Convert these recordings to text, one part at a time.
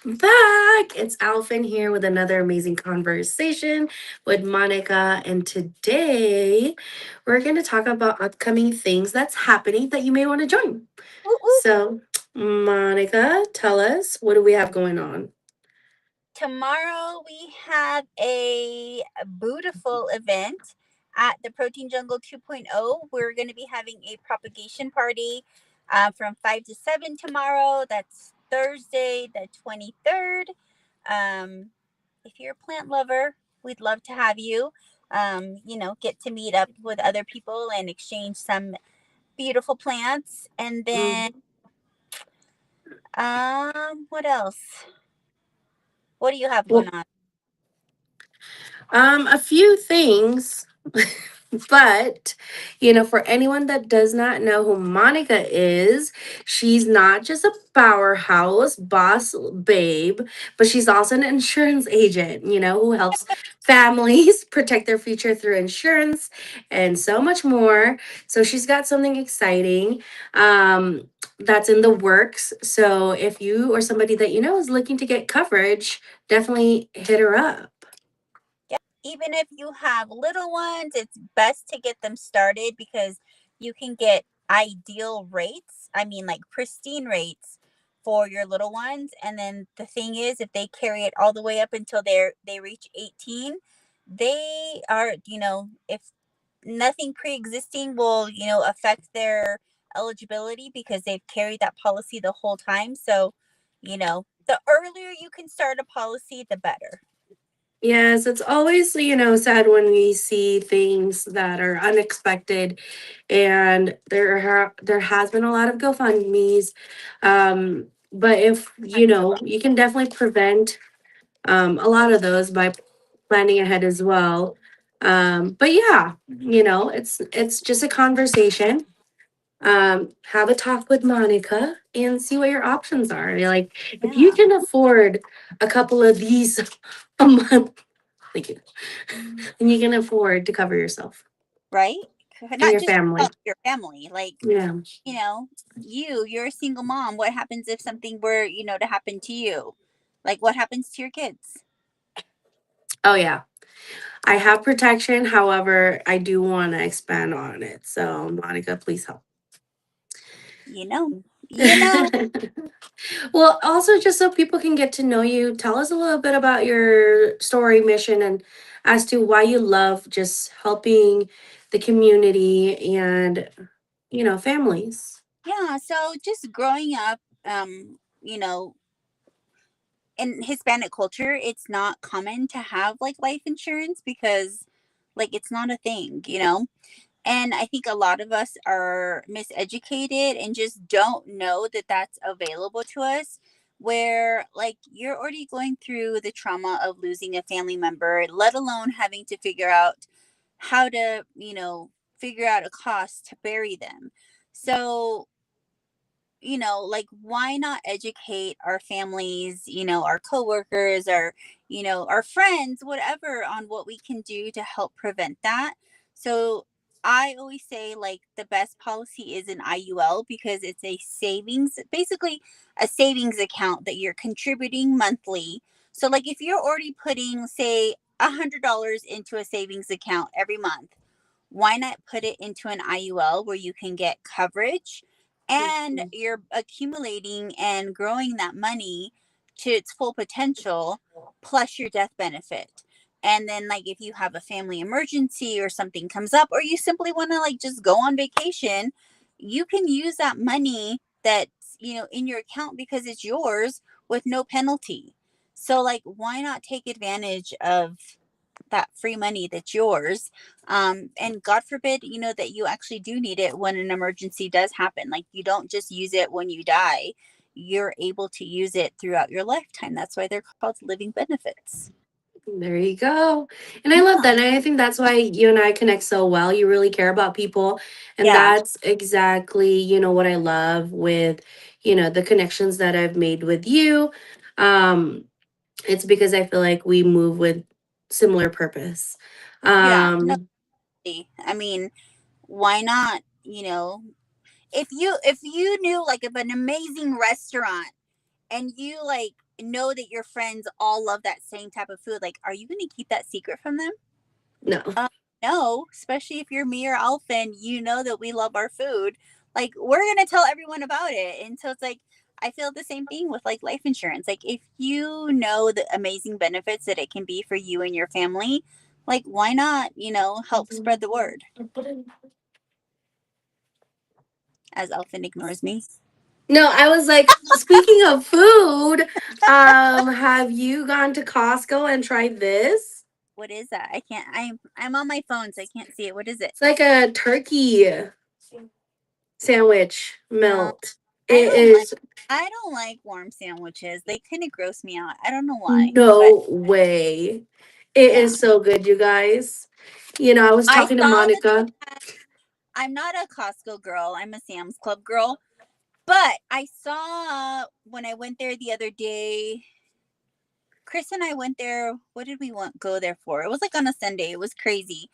back. It's Alfyn here with another amazing conversation with Monica. And today we're going to talk about upcoming things that's happening that you may want to join. Woo woo. So, Monica, tell us, what do we have going on? Tomorrow we have a beautiful event at the Protein Jungle 2.0. We're going to be having a propagation party from 5 to 7 tomorrow. That's Thursday, the 23rd. If you're a plant lover, we'd love to have you. Get to meet up with other people and exchange some beautiful plants. And then, Mhm. what else? What do you have going Well, on? a few things. But, for anyone that does not know who Monica is, she's not just a powerhouse boss babe, but she's also an insurance agent, who helps families protect their future through insurance and so much more. So she's got something exciting that's in the works. So if you or somebody that you know is looking to get coverage, definitely hit her up. Yeah, even if you have little ones, it's best to get them started because you can get ideal rates. I mean, like pristine rates for your little ones. And then the thing is, if they carry it all the way up until they reach 18, they are, if nothing pre-existing will, affect their eligibility because they've carried that policy the whole time. So, the earlier you can start a policy, the better. Yes, it's always, sad when we see things that are unexpected, and there has been a lot of GoFundMe's, but if you can definitely prevent a lot of those by planning ahead as well. But yeah, it's just a conversation. Have a talk with Monica and see what your options are. Like, if you Yeah. can afford a couple of these a month, thank you, and you can afford to cover yourself Right? and Not your just yourself, family. your family. Like, Yeah. you know, you're a single mom. What happens if something were, to happen to you? Like, what happens to your kids? Oh yeah. I have protection. However, I do want to expand on it. So, Monica, please help. You know, you know, Well, also, just so people can get to know you, tell us a little bit about your story, mission, and as to why you love just helping the community and, families. yeah. So just growing up, in Hispanic culture, it's not common to have like life insurance because, like, it's not a thing. And I think a lot of us are miseducated and just don't know that that's available to us. Where, like, you're already going through the trauma of losing a family member, let alone having to figure out how to, figure out a cost to bury them. So, like, why not educate our families, our coworkers, our friends, whatever, on what we can do to help prevent that. So I always say, like, the best policy is an IUL because it's a savings, basically a savings account that you're contributing monthly. So, like, if you're already putting, say, $100 into a savings account every month, why not put it into an IUL where you can get coverage and Mhm. you're accumulating and growing that money to its full potential plus your death benefit. And then, like, if you have a family emergency or something comes up, or you simply want to, like, just go on vacation, you can use that money that's, in your account because it's yours with no penalty. So, like, why not take advantage of that free money that's yours? And God forbid, that you actually do need it when an emergency does happen. Like, you don't just use it when you die, you're able to use it throughout your lifetime. That's why they're called living benefits. There you go. And I love Yeah. that. And I think that's why you and I connect so well. You really care about people. And Yeah. that's exactly, what I love with, the connections that I've made with you. Um, it's because I feel like we move with similar purpose. Yeah. No, Um, I mean, why not? If you knew, like, of an amazing restaurant and you, like, know that your friends all love that same type of food, like, are you going to keep that secret from them? No. Um, no, especially if you're me or Alfyn, you know that we love our food. Like, we're going to tell everyone about it. And so it's like, I feel the same thing with like life insurance. Like, if you know the amazing benefits that it can be for you and your family, like, why not, help spread the word? As Alfyn ignores me. No, I was like, speaking of food, have you gone to Costco and tried this? What is that? I can't. I'm on my phone, so I can't see it. What is it? It's like a turkey sandwich No, melt. I It don't like. is I don't like warm sandwiches. They kind of gross me out. I don't know why, but no way. It yeah. is so good, you guys. I was I talking to saw that they Monica. had. I'm not a Costco girl. I'm a Sam's Club girl. But I saw when I went there the other day. Chris and I went there. What did we want go there for? It was like on a Sunday. It was crazy,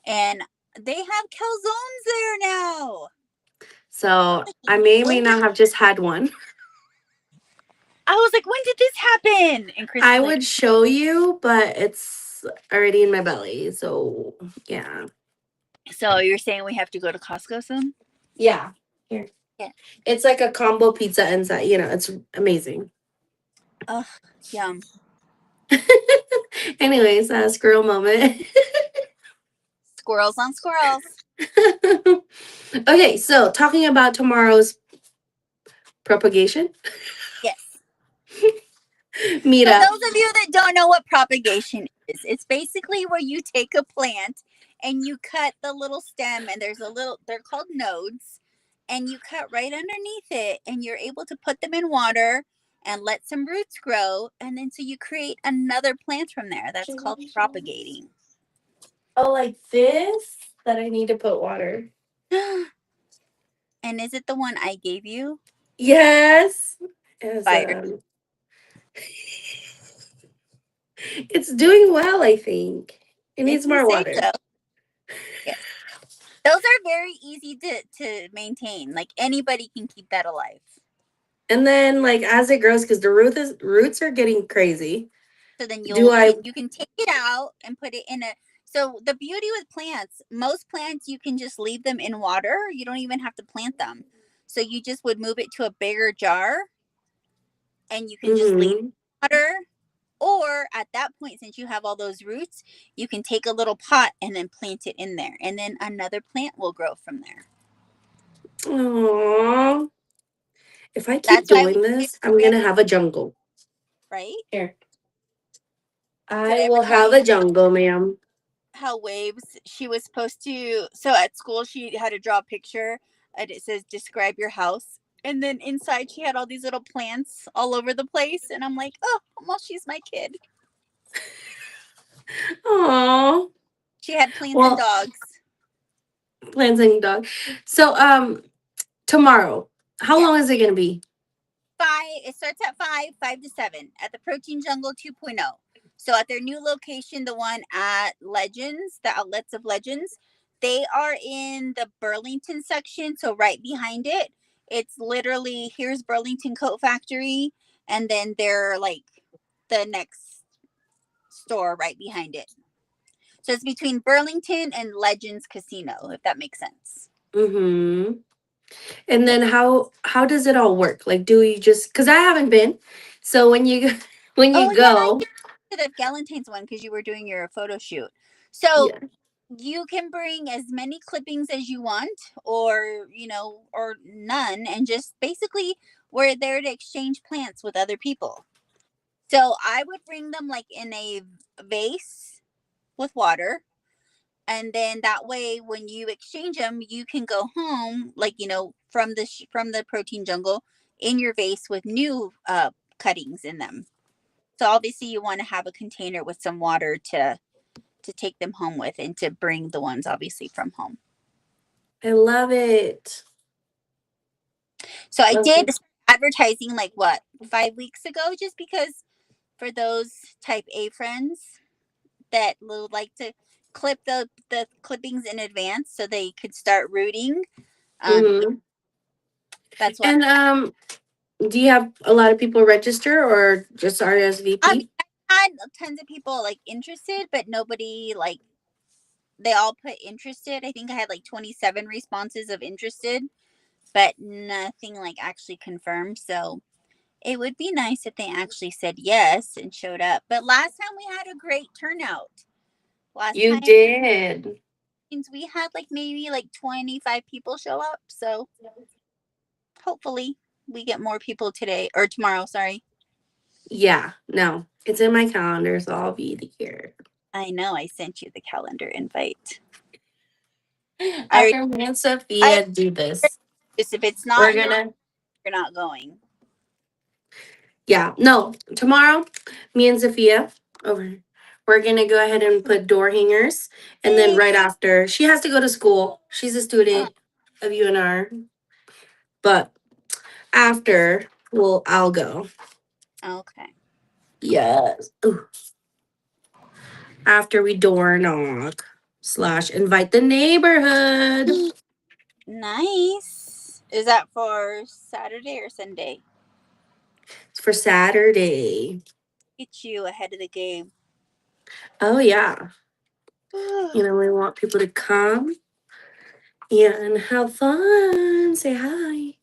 and they have calzones there now. So I may or may When did not have just had one. I was like, when did this happen? And Chris I was like, would show you, but it's already in my belly. So yeah. so you're saying we have to go to Costco soon? Yeah. Here. Yeah. It's like a combo pizza inside. It's amazing. Ugh, yum. Anyways, squirrel moment. Squirrels on squirrels. Okay, so talking about tomorrow's propagation Yes. For meetup. those of you that don't know what propagation is, it's basically where you take a plant and you cut the little stem, and they're called nodes, and you cut right underneath it, and you're able to put them in water and let some roots grow, and then so you create another plant from there. That's called propagating. Oh, like this? That I need to put water. And is it the one I gave you? Yes. As Fire. it's doing well, I think. It If needs you more say water. so. Yes. Those are very easy to maintain. Like, anybody can keep that alive. And then like as it grows, because the roots are getting crazy. So then Do I you can take it out and put it in a. So the beauty with plants, most plants you can just leave them in water. You don't even have to plant them. So you just would move it to a bigger jar, and you can just leave mm-hmm. water. Or at that point, since you have all those roots, you can take a little pot and then plant it in there, and then another plant will grow from there. Aww. If I keep That's why we doing do this, it I'm every gonna other have a jungle. right. Here. Did I I ever will tell have you a jungle, ma'am. how Waves, she was supposed to, so at school she had to draw a picture and it says describe your house, and then inside she had all these little plants all over the place, and I'm like, oh, well, she's my kid. Aww. She had plants and Well, dogs. plants and dog. So tomorrow, how Yes. long is it gonna be? It starts at 5 to 7 at the Protein Jungle 2.0. So at their new location, the one at Legends, the outlets of Legends, they are in the Burlington section, so right behind it. It's literally, here's Burlington Coat Factory, and then they're like the next store right behind it. So it's between Burlington and Legends Casino, if that makes sense. Mm-hmm. And Yeah. then how does it all work? Like, do you just because I haven't been, so when you when Oh you yeah, I go, did the Galentine's one because you were doing your photo shoot. So yeah. you can bring as many clippings as you want, or or none, and just basically we're there to exchange plants with other people. So I would bring them like in a vase with water, and then that way when you exchange them you can go home, like, from the protein jungle in your vase with new cuttings in them. So obviously you want to have a container with some water to take them home with, and to bring the ones obviously from home. I love it. So I Love did it. advertising like what, 5 weeks ago, just because for those type A friends that would like to clip the clippings in advance so they could start rooting. Yeah, Mm-hmm. that's why. And Do you have a lot of people register or just I mean, RSVP? I had tons of people like interested, but nobody like they all put interested. I think I had like 27 responses of interested, but nothing like actually confirmed. So it would be nice if they actually said yes and showed up. But last time we had a great turnout. Last You time did. means we had like maybe like 25 people show up. So hopefully we get more people today or tomorrow. Sorry. Yeah, no, it's in my calendar, so I'll be there. I know I sent you the calendar invite. I, After me and I Sophia do this, just if it's not we're in your, gonna, you're not going. yeah, no, tomorrow, me and Sophia, over, we're gonna go ahead and put door hangers. And then Hey. right after, she has to go to school. She's a Oh, student of UNR, but after, well, I'll go. okay. Yes. Ooh. After we door knock slash invite the neighborhood. Nice. Is that for Saturday or Sunday? It's for Saturday. Get you ahead of the game. Oh yeah. We want people to come and have fun. Say hi.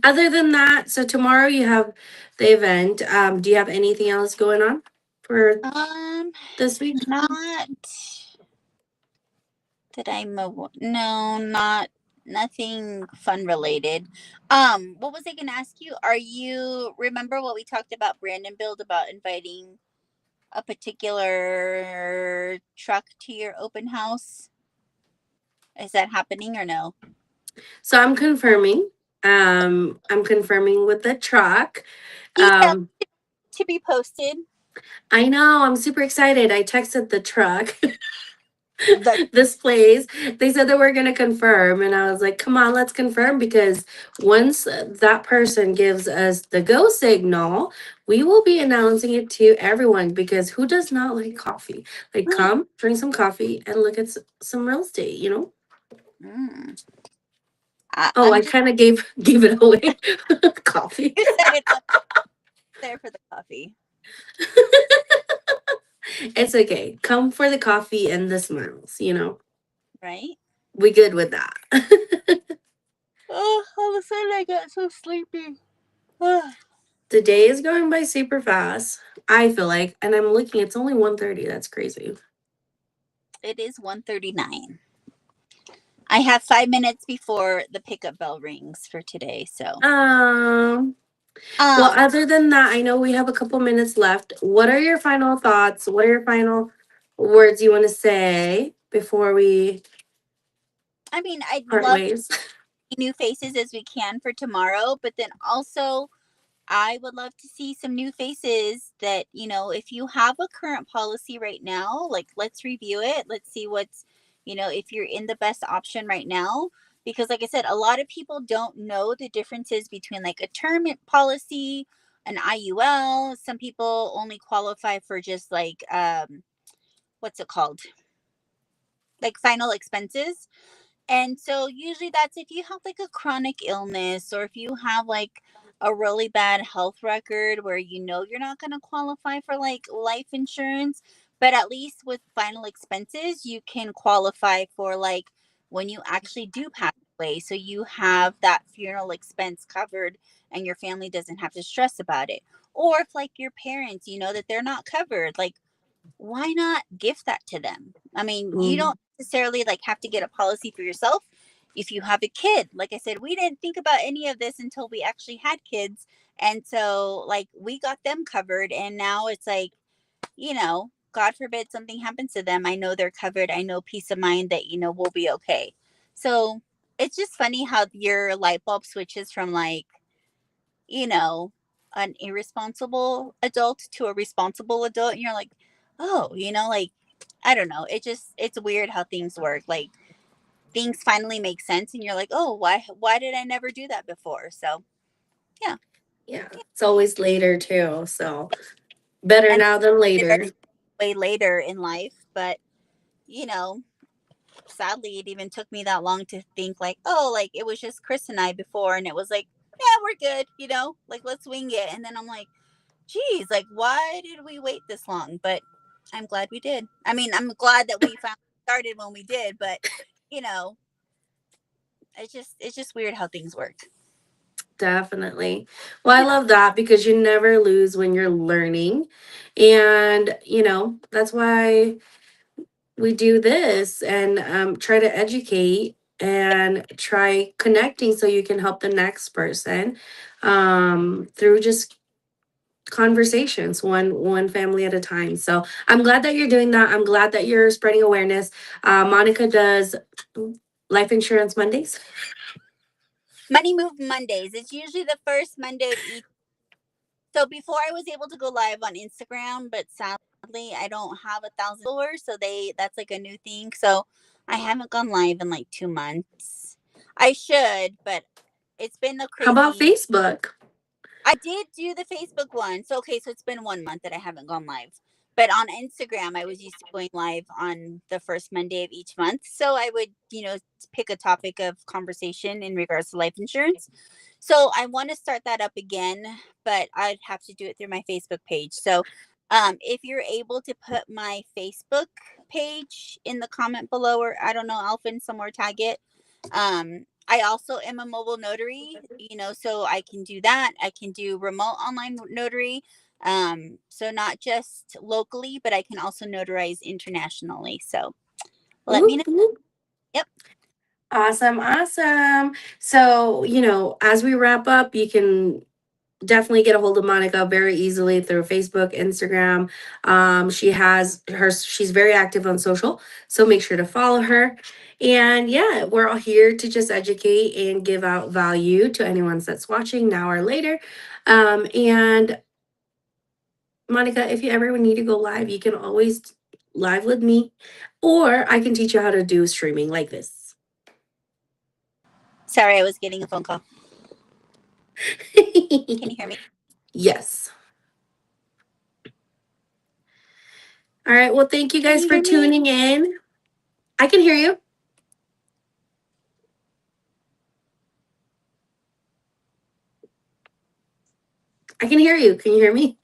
Other than that, so tomorrow you have the event. Do you have anything else going on for um, this week? not that no, not nothing fun related. what was I gonna ask you? Are you remember what we talked about Brandon build about inviting a particular truck to your open house? Is that happening or no? So I'm confirming. I'm confirming with the truck. Yeah, Um, to be posted. I know, I'm super excited. I texted the truck. The This place. They said they were going to confirm. And I was like, come on, let's confirm because once that person gives us the go signal, we will be announcing it to everyone because who does not like coffee? Like, come, drink some coffee and look at some real estate? mm, Oh, I'm I just kind of gave it away. Coffee. you set it up there for the coffee, It's okay. Come for the coffee and the smiles. right? We good with that. Oh, all of a sudden I got so sleepy. The day is going by super fast. I feel like, and I'm looking. It's only 1:30. That's crazy. It is 1:39. I have 5 minutes before the pickup bell rings for today. So, Um. Well, um, other than that, I know we have a couple minutes left. What are your final thoughts? What are your final words you want to say before we I mean, I'd part love to ways? see new faces as we can for tomorrow, but then also I would love to see some new faces that, if you have a current policy right now, like let's review it. Let's see if you're in the best option right now. Because, like I said, a lot of people don't know the differences between like a term policy, an IUL. Some people only qualify for just like, what's it called? Like final expenses. And so usually that's if you have like a chronic illness or if you have like a really bad health record where you're not going to qualify for like life insurance, but at least with final expenses you can qualify for like when you actually do pass away, so you have that funeral expense covered and your family doesn't have to stress about it. Or if like your parents, that they're not covered, like why not gift that to them? I mean, you Mm, don't necessarily like have to get a policy for yourself. If you have a kid, like I said, we didn't think about any of this until we actually had kids. And so like we got them covered and now it's like, God forbid something happens to them. I know they're covered. I know peace of mind that, we'll be okay. So it's just funny how your light bulb switches from like, you know, an irresponsible adult to a responsible adult. And you're like, oh, like, I don't know. It's weird how things work. Like things finally make sense. And you're like, oh, why did I never do that before? So yeah. yeah, it's always later too. So better And now than later, later. way later in life. But, you know, sadly, it even took me that long to think like, oh, like it was just Chris and I before, and it was like, yeah, we're good, like let's wing it. And then I'm like, geez, like why did we wait this long? But I'm glad we did. I mean, I'm glad that we finally started when we did, but you know, it's just weird how things work. Definitely. Well, I Yeah. love that because you never lose when you're learning. And, that's why we do this and try to educate and try connecting so you can help the next person through just conversations one family at a time. So I'm glad that you're doing that. I'm glad that you're spreading awareness. Monica does life insurance Mondays. Money Move Mondays. It's usually the first Monday of each. So before I was able to go live on Instagram, but sadly I don't have 1,000 followers, so that's like a new thing. So I haven't gone live in like 2 months. I should, but it's been a How about crazy. Facebook? I did do the Facebook one. So okay, so it's been 1 month that I haven't gone live. But on Instagram, I was used to going live on the first Monday of each month. So I would, pick a topic of conversation in regards to life insurance. So I want to start that up again, but I'd have to do it through my Facebook page. So if you're able to put my Facebook page in the comment below, or I don't know, Alfyn somewhere tag it. I also am a mobile notary, so I can do that. I can do remote online notary. So not just locally, but I can also notarize internationally. So let me know. Whoop, whoop. Yep. Awesome, awesome. So, as we wrap up, you can definitely get a hold of Monica very easily through Facebook, Instagram. She's very active on social, so make sure to follow her. And yeah, we're all here to just educate and give out value to anyone that's watching now or later. And Monica, if you ever need to go live, you can always live with me, or I can teach you how to do streaming like this. Sorry, I was getting a phone call. Can you hear me? Yes. All right. Well, thank you Can guys you for hear me? tuning in. I can hear you. I can hear you. Can you hear me?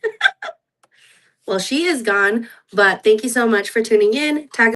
Well, she is gone, but thank you so much for tuning in. Tag